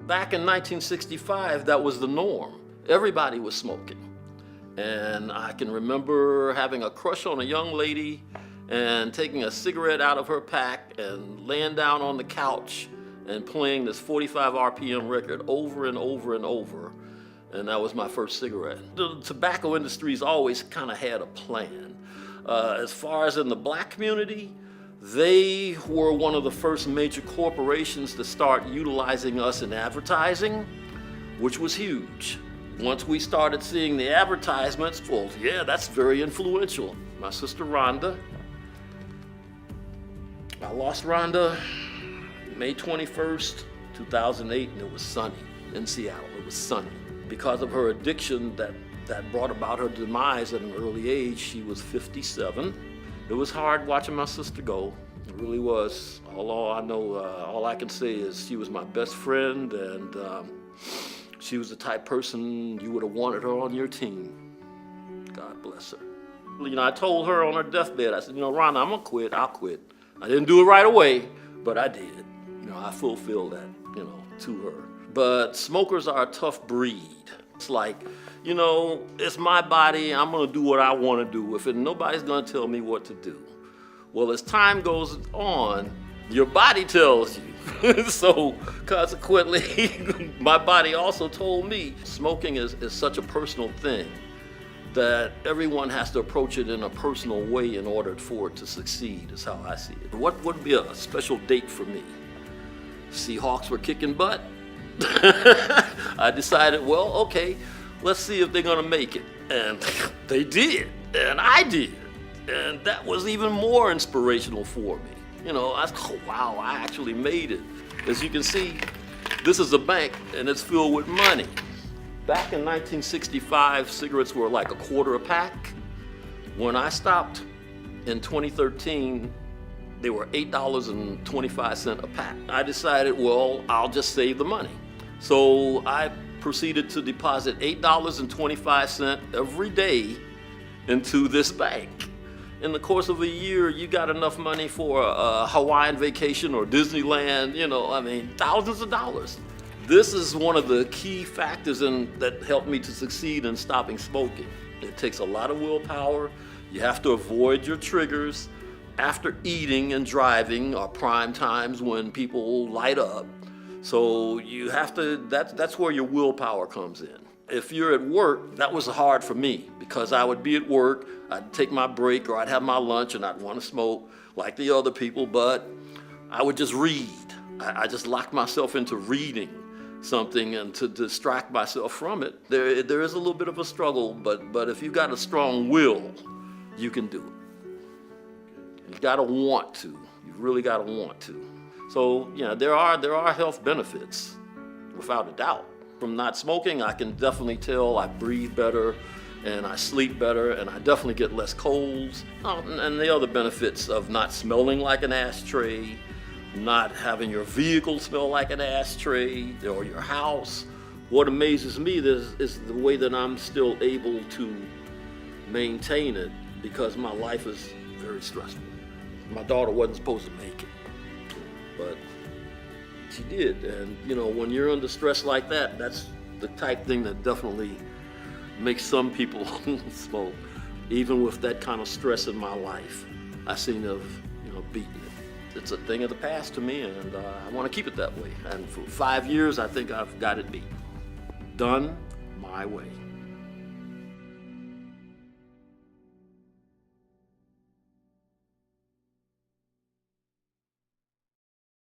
Back in 1965, that was the norm. Everybody was smoking. And I can remember having a crush on a young lady and taking a cigarette out of her pack and laying down on the couch and playing this 45 RPM record over and over and over. And that was my first cigarette. The tobacco industry's always kind of had a plan. As far as in the black community, they were one of the first major corporations to start utilizing us in advertising, which was huge. Once we started seeing the advertisements, well, yeah, that's very influential. My sister Rhonda, I lost Rhonda May 21st, 2008, and it was sunny in Seattle. It was sunny. Because of her addiction that brought about her demise at an early age, she was 57. It was hard watching my sister go. It really was. All I know, all I can say is she was my best friend, and she was the type person you would have wanted her on your team. God bless her. You know, I told her on her deathbed, I said, you know, Rhonda, I'm gonna quit, I'll quit. I didn't do it right away, but I did. You know, I fulfilled that, you know, to her. But smokers are a tough breed. It's like, you know, it's my body, I'm gonna do what I wanna do with it, and nobody's gonna tell me what to do. Well, as time goes on, your body tells you. So consequently, my body also told me smoking is such a personal thing that everyone has to approach it in a personal way in order for it to succeed, is how I see it. What would be a special date for me? Seahawks were kicking butt. I decided, well, okay, let's see if they're gonna make it. And they did, and I did. And that was even more inspirational for me. You know, oh, wow, I actually made it. As you can see, this is a bank and it's filled with money. Back in 1965, cigarettes were like $0.25 a pack. When I stopped in 2013, they were $8.25 a pack. I decided, well, I'll just save the money. So I proceeded to deposit $8.25 every day into this bank. In the course of a year, you got enough money for a Hawaiian vacation or Disneyland, you know, I mean, thousands of dollars. This is one of the key factors that helped me to succeed in stopping smoking. It takes a lot of willpower. You have to avoid your triggers. After eating and driving are prime times when people light up. So you have to, that's where your willpower comes in. If you're at work, that was hard for me because I would be at work, I'd take my break or I'd have my lunch and I'd want to smoke like the other people, but I would just read. I just locked myself into reading something and to distract myself from it. There is a little bit of a struggle, but if you've got a strong will, you can do it. You gotta want to. You really gotta want to. So, you know, there are health benefits, without a doubt. From not smoking, I can definitely tell I breathe better and I sleep better and I definitely get less colds. And the other benefits of not smelling like an ashtray, not having your vehicle smell like an ashtray or your house. What amazes me is the way that I'm still able to maintain it because my life is very stressful. My daughter wasn't supposed to make it, but she did. And you know, when you're under stress like that, that's the type thing that definitely makes some people smoke. Even with that kind of stress in my life, I seem to have, you know, beaten it. It's a thing of the past to me, and I want to keep it that way. And for 5 years, I think I've got it beat. Done my way.